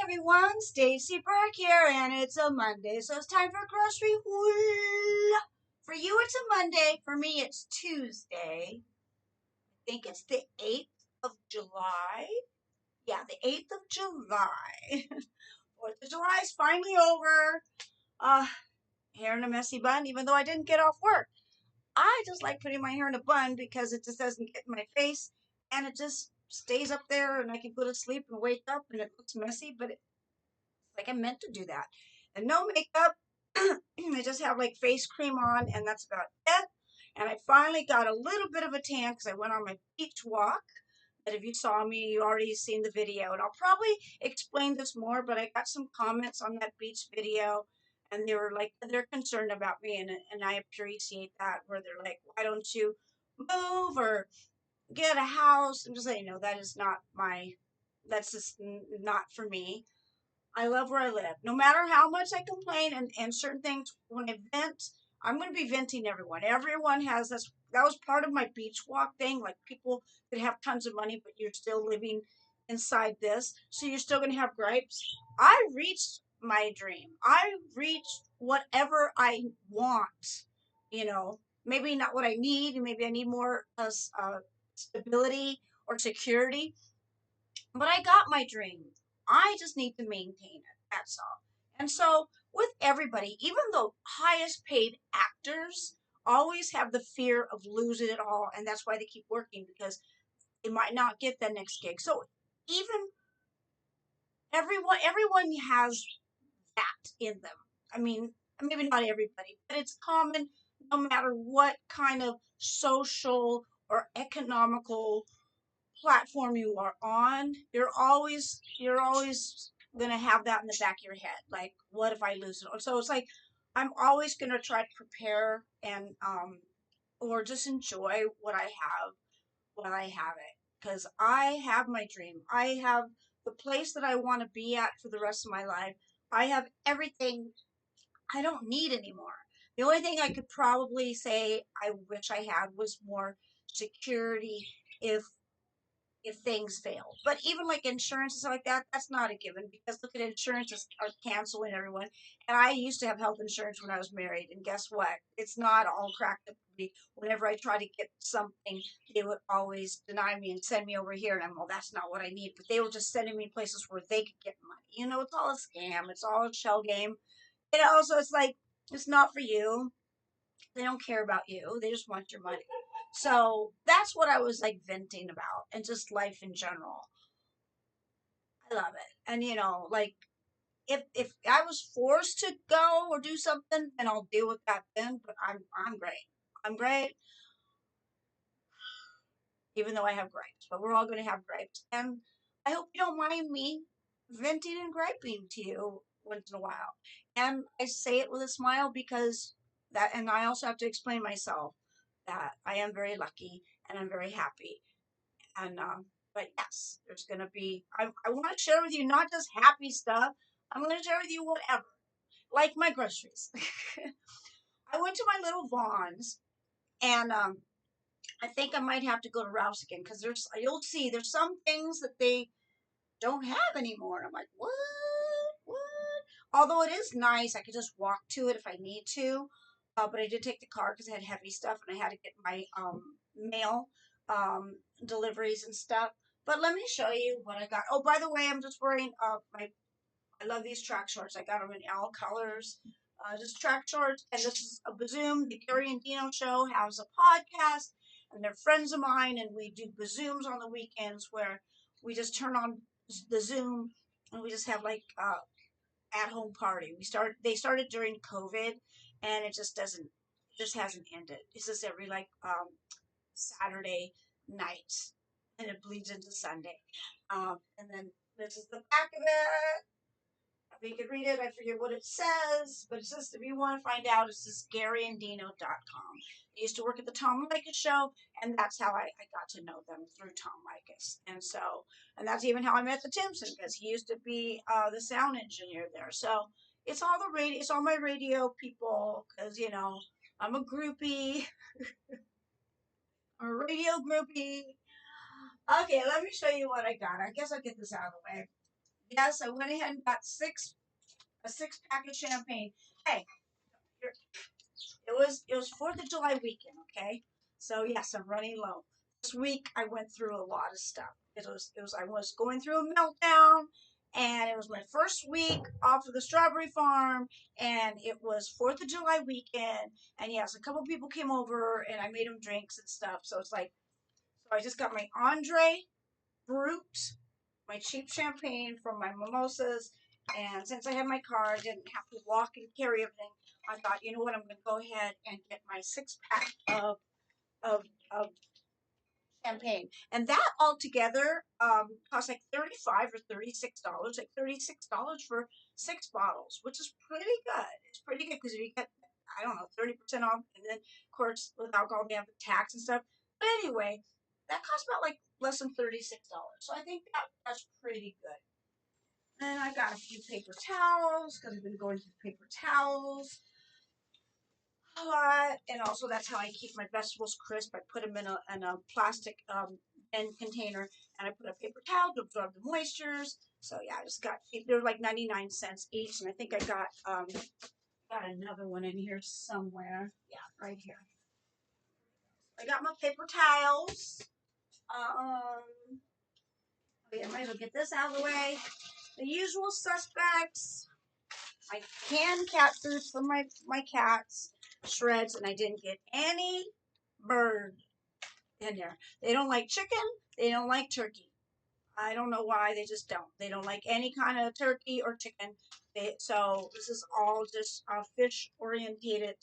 everyone, StacyBurke here, and it's a Monday, so it's time for grocery haul. For you, it's a Monday. For me, it's Tuesday. I think it's the 8th of July. Yeah, the 8th of July. 4th of July is finally over. Uh, Hair in a messy bun, even though I didn't get off work. I just like putting my hair in a bun because it just doesn't get in my face, and it just stays up there, and I can go to sleep and wake up, and it looks messy, but like I meant to do that. And no makeup. I just have like face cream on, and that's about it. And I finally got a little bit of a tan because I went on my beach walk. But if you saw me, you already seen the video. And I'll probably explain this more, but I got some comments on that beach video, and they were like, they're concerned about me, and I appreciate that, where they're like, why don't you move or get a house? I'm just letting you know that is not my, that's just not for me. I love where I live. No matter how much I complain and certain things, when I vent, I'm going to be venting everyone. Everyone has this. That was part of my beach walk thing. Like people could have tons of money, but you're still living inside this. So you're still going to have gripes. I reached my dream. I reached whatever I want. You know, maybe not what I need. Maybe I need more stability or security. But I got my dream. I just need to maintain it. That's all. And so, with everybody, even the highest paid actors always have the fear of losing it all. And that's why they keep working because they might not get the next gig. So, even everyone has that in them. I mean, maybe not everybody, but it's common no matter what kind of social or economical platform you are on, you're always gonna have that in the back of your head. Like, what if I lose it? So it's like I'm always gonna try to prepare and or just enjoy what I have while I have it. Because I have my dream. I have the place that I want to be at for the rest of my life. I have everything I don't need anymore. The only thing I could probably say I wish I had was more security if things fail. But even like insurance and stuff like that, that's not a given because look at insurances are canceling everyone. And I used to have health insurance when I was married, and guess what? It's not all cracked up for me. Whenever I try to get something, they would always deny me and send me over here, and I'm well, that's not what I need. But they were just sending me places where they could get money. You know, it's all a scam. It's all a shell game. And also, it's like it's not for you. They don't care about you. They just want your money. So that's what I was like venting about and just life in general. I love it. And like if I was forced to go or do something, then I'll deal with that then. But I'm great. I'm great, even though I have gripes. But we're all gonna have gripes. And I hope you don't mind me venting and griping to you once in a while. And I say it with a smile because that and I also have to explain myself that I am very lucky and I'm very happy. And but yes, there's gonna be. I want to share with you not just happy stuff. I'm gonna share with you whatever, like my groceries. I went to my little Vaughn's, and I think I might have to go to Ralph's again because you'll see there's some things that they don't have anymore. I'm like, what? What? Although it is nice, I could just walk to it if I need to. But I did take the car because I had heavy stuff and I had to get my mail deliveries and stuff. But let me show you what I got. Oh, by the way, I'm just wearing my. I love these track shorts. I got them in all colors. Just track shorts, and this is a Bazoom. The Gary and Dino Show has a podcast, and they're friends of mine, and we do Bazooms on the weekends where we just turn on the Zoom and we just have like at home party. They started during COVID, and it just doesn't just hasn't ended. It's just every like Saturday night, and it bleeds into Sunday. And then this is the back of it. If you could read it, I forget what it says, but it says if you want to find out, it's just GaryandDino.com. I used to work at the Tom Likas show, and that's how I got to know them through Tom Likas. And that's even how I met the Timpson, because he used to be the sound engineer there. So it's all the radio, it's all my radio people, because I'm a groupie, I'm a radio groupie. Okay, let me show you what I got. I guess I'll get this out of the way. yes, I went ahead and got a 6-pack of champagne. Hey, it was 4th of July weekend, okay? So yes, I'm running low. This week I went through a lot of stuff. It was I was going through a meltdown, and it was my first week off of the strawberry farm, and it was 4th of July weekend, and yes, a couple people came over and I made them drinks and stuff. So it's like, so I just got my Andre Brut, my cheap champagne from my mimosas. And since I had my car, I didn't have to walk and carry everything. I thought, you know what, I'm going to go ahead and get my 6-pack of champagne. And that altogether cost like $35 or $36, like $36 for 6 bottles, which is pretty good. It's pretty good because if you get, I don't know, 30% off, and then, of course, with alcohol, they have the tax and stuff. But anyway, that costs about like less than $36. So I think that's pretty good. And I got a few paper towels because I've been going through paper towels a lot. And also, that's how I keep my vegetables crisp. I put them in a plastic end container, and I put a paper towel to absorb the moistures. So yeah, I just got, they're like 99 cents each, and I think I got another one in here somewhere. Yeah, right here. I got my paper towels. I might as well get this out of the way. The usual suspects. My canned cat food for my cats, shreds, and I didn't get any bird in there. They don't like chicken. They don't like turkey. I don't know why. They just don't. They don't like any kind of turkey or chicken. So this is all just fish orientated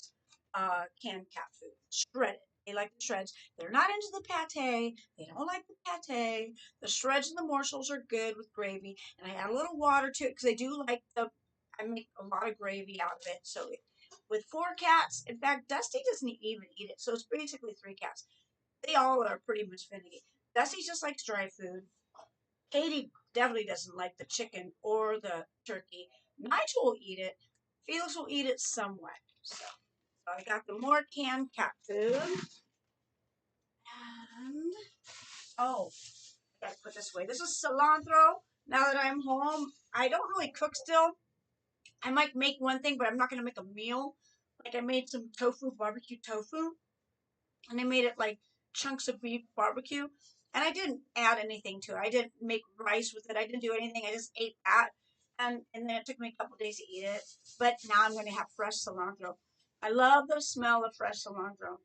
canned cat food, shredded. They like the shreds. They're not into the pate. They don't like the pate. The shreds and the morsels are good with gravy, and I add a little water to it because they do like the. I make a lot of gravy out of it. So with 4 cats, in fact, Dusty doesn't even eat it. So it's basically 3 cats. They all are pretty much finicky. Dusty just likes dry food. Katie definitely doesn't like the chicken or the turkey. Nigel will eat it. Felix will eat it somewhat. So I got the more canned cat food. And, oh, I gotta put this away. This is cilantro. Now that I'm home, I don't really cook still. I might make one thing, but I'm not going to make a meal. Like I made some tofu, barbecue tofu, and I made it like chunks of beef barbecue. And I didn't add anything to it. I didn't make rice with it. I didn't do anything. I just ate that. And then it took me a couple days to eat it. But now I'm going to have fresh cilantro. I love the smell of fresh cilantro.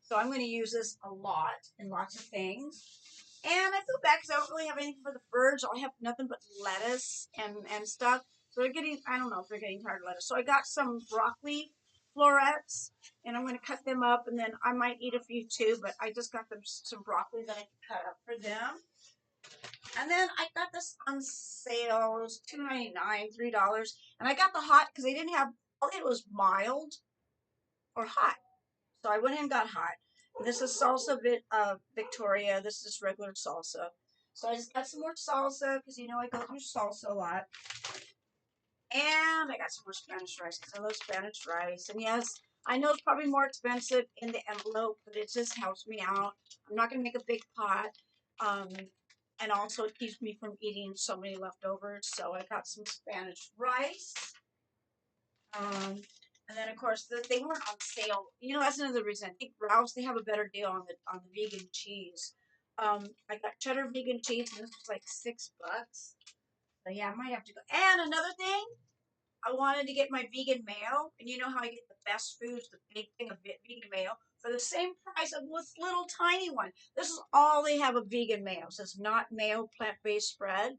So I'm going to use this a lot in lots of things. And I feel bad because I don't really have anything for the birds. I have nothing but lettuce and stuff. So they're getting, I don't know if they're getting tired of lettuce. So I got some broccoli florets, and I'm going to cut them up, and then I might eat a few too, but I just got them some broccoli that I can cut up for them. And then I got this on sale. It was $2.99, $3. And I got the hot because they didn't have, all they had was mild or hot. So I went and got hot. This is salsa Victoria. This is regular salsa. So I just got some more salsa because you know I go through salsa a lot. And I got some more Spanish rice because I love Spanish rice. And yes, I know it's probably more expensive in the envelope, but it just helps me out. I'm not going to make a big pot. And also it keeps me from eating so many leftovers. So I got some Spanish rice. And then of course they weren't on sale. You know, that's another reason. I think Ralph's, they have a better deal on the vegan cheese. I got cheddar vegan cheese, and this was like $6. So yeah, I might have to go. And another thing, I wanted to get my vegan mayo, and you know how I get the best foods, the big thing of vegan mayo, for the same price of this little tiny one. This is all they have of vegan mayo. So it's not mayo plant-based spread.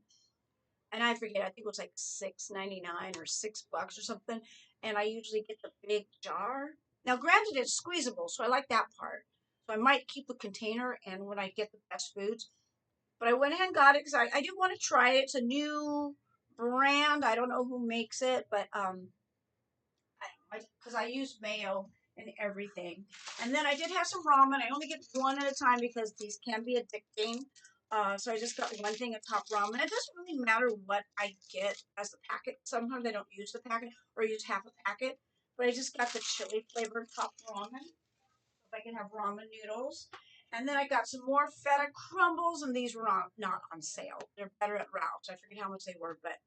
And I forget, I think it was like $6.99 or $6 or something. And I usually get the big jar. Now, granted, it's squeezable, so I like that part. So I might keep the container, and when I get the best foods. But I went ahead and got it because I do want to try it. It's a new brand. I don't know who makes it, but because I use mayo and everything. And then I did have some ramen. I only get one at a time because these can be addicting. So I just got one thing of top ramen. It doesn't really matter what I get as the packet. Sometimes I don't use the packet or use half a packet. But I just got the chili flavored top ramen. If I can have ramen noodles. And then I got some more feta crumbles, and these were not on sale. They're better at Ralph's. I forget how much they were, but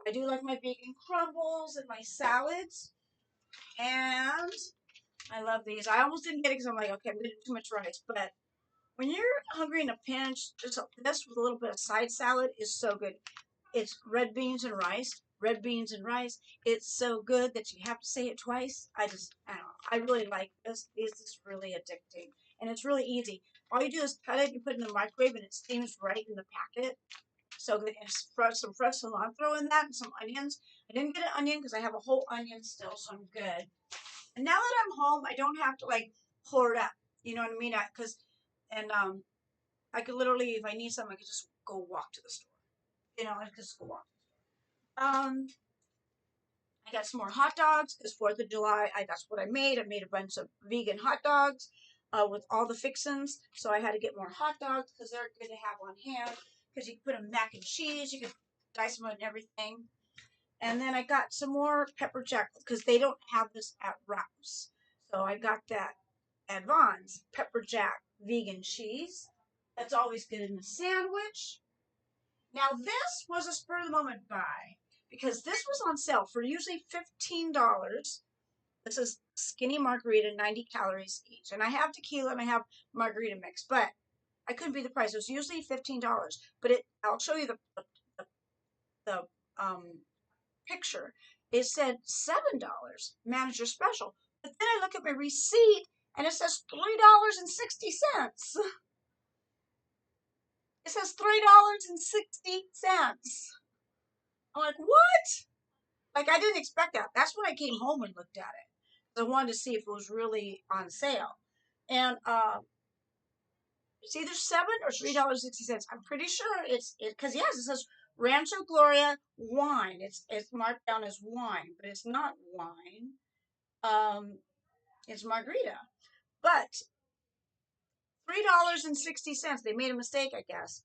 I do like my bacon crumbles and my salads. And I love these. I almost didn't get it because I'm like, okay, I'm gonna do too much rice. But when you're hungry in a pinch, just this with a little bit of side salad is so good. It's red beans and rice. Red beans and rice. It's so good that you have to say it twice. I don't know. I really like this. This is really addicting. And it's really easy. All you do is cut it, you put it in the microwave, and it steams right in the packet. So good. And some fresh cilantro in that and some onions. I didn't get an onion because I have a whole onion still, so I'm good. And now that I'm home, I don't have to like pour it up. You know what I mean? I could literally, if I need something, I could just go walk to the store. You know, I could just go walk. I got some more hot dogs because 4th of July, that's what I made. I made a bunch of vegan hot dogs with all the fixins. So I had to get more hot dogs because they're good to have on hand. Because you can put them mac and cheese, you can dice them and everything. And then I got some more pepper jack because they don't have this at Ralph's. So I got that at Vaughn's pepper jack vegan cheese. That's always good in a sandwich. Now this was a spur of the moment buy because this was on sale for usually $15. This is skinny margarita, 90 calories each. And I have tequila and I have margarita mix, but I couldn't beat the price. It was usually $15, but I'll show you the picture. It said $7, manager special. But then I look at my receipt and it says $3.60. It says $3.60. I'm like, what? Like, I didn't expect that. That's when I came home and looked at it. I wanted to see if it was really on sale. And it's either $7 or $3.60. I'm pretty sure because yes, it says Rancho Gloria wine. It's marked down as wine, but it's not wine. It's margarita. But $3.60. They made a mistake, I guess.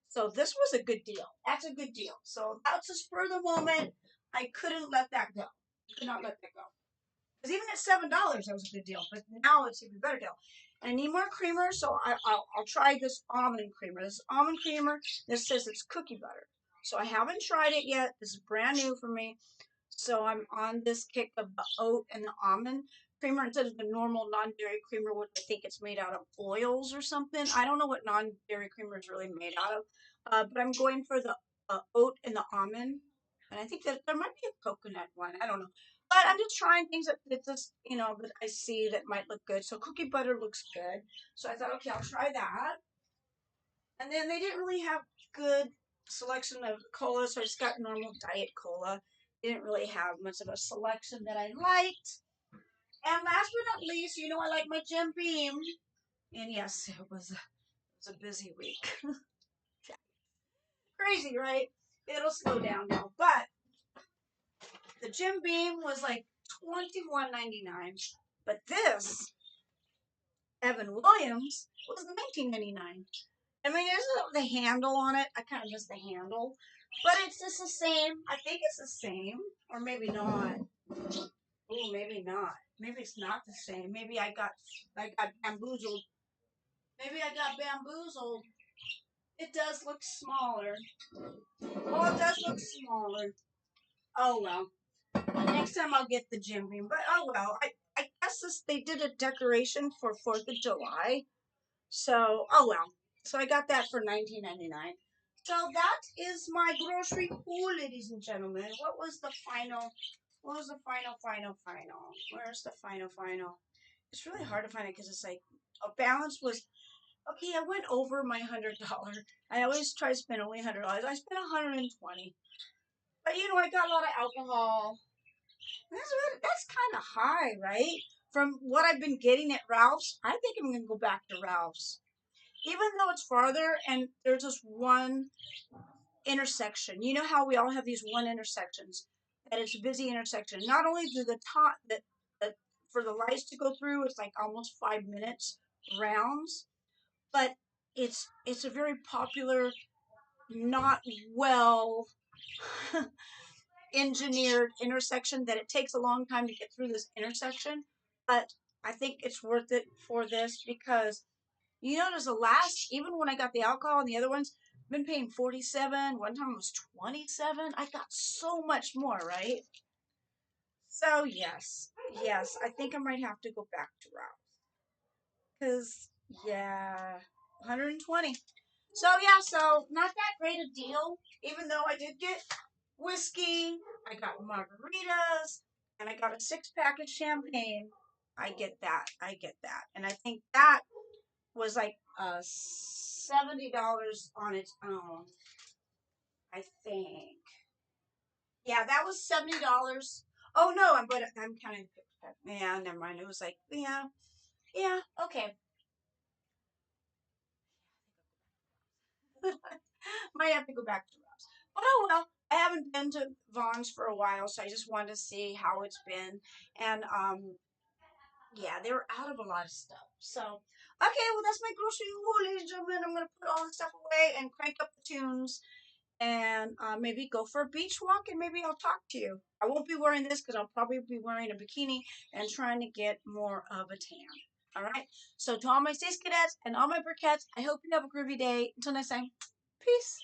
So this was a good deal. That's a good deal. So that's a spur of the moment. I couldn't let that go. Could not let that go. Because even at $7, that was a good deal. But now it's even better deal. And I need more creamer, so I'll try this almond creamer. This almond creamer, this says it's cookie butter. So I haven't tried it yet. This is brand new for me. So I'm on this kick of the oat and the almond creamer instead of the normal non-dairy creamer, which I think it's made out of oils or something. I don't know what non-dairy creamer is really made out of, but I'm going for the oat and the almond. And I think that there might be a coconut one. I don't know. But I'm just trying things that just, that I see that might look good. So cookie butter looks good. So I thought, okay, I'll try that. And then they didn't really have good selection of cola, so I just got normal diet cola. They didn't really have much of a selection that I liked. And last but not least, I like my Jim Beam. And yes, it was a busy week. Crazy, right? It'll slow down now. But the Jim Beam was like $21.99. But this Evan Williams was $19.99. I mean, there's the handle on it. I kind of miss the handle. But it's just the same. I think it's the same. Or maybe not. Oh, maybe not. Maybe it's not the same. Maybe I got bamboozled. Maybe I got bamboozled. It does look smaller. Oh, it does look smaller. Oh, well. Next time I'll get the Jim Beam. But oh, well. I guess they did a decoration for 4th of July. So, oh, well. So I got that for $19.99. So that is my grocery haul, ladies and gentlemen. What was the final? Where's the final? It's really hard to find it because it's like a balance was, okay, I went over my $100. I always try to spend only $100. I spent $120. But I got a lot of alcohol. That's kind of high, right? From what I've been getting at Ralph's, I think I'm going to go back to Ralph's. Even though it's farther and there's just one intersection. You know how we all have these one intersections, that it's a busy intersection. Not only do the top that for the lights to go through, it's like almost 5 minutes rounds, but it's a very popular, not well engineered intersection that it takes a long time to get through this intersection. But I think it's worth it for this because you notice the last, even when I got the alcohol and the other ones, I've been paying 47. One time it was 27. I got so much more, right? So yes, I think I might have to go back to Ralph. Cause yeah, 120. So yeah, so not that great a deal. Even though I did get whiskey, I got margaritas, and I got a 6 pack of champagne. I get that. I get that. And I think that was like $70 on its own. I think. Yeah, that was $70. Oh no, I'm counting. Yeah, never mind. It was like yeah, okay. Might have to go back to Rob's. But oh well, I haven't been to Vaughn's for a while, so I just wanted to see how it's been. And yeah, they were out of a lot of stuff. So okay, well that's my grocery haul, ladies and gentlemen. I'm gonna put all the stuff away and crank up the tunes and maybe go for a beach walk and maybe I'll talk to you. I won't be wearing this because I'll probably be wearing a bikini and trying to get more of a tan. All right. So to all my Stace cadets and all my Burkettes, I hope you have a groovy day. Until next time, peace.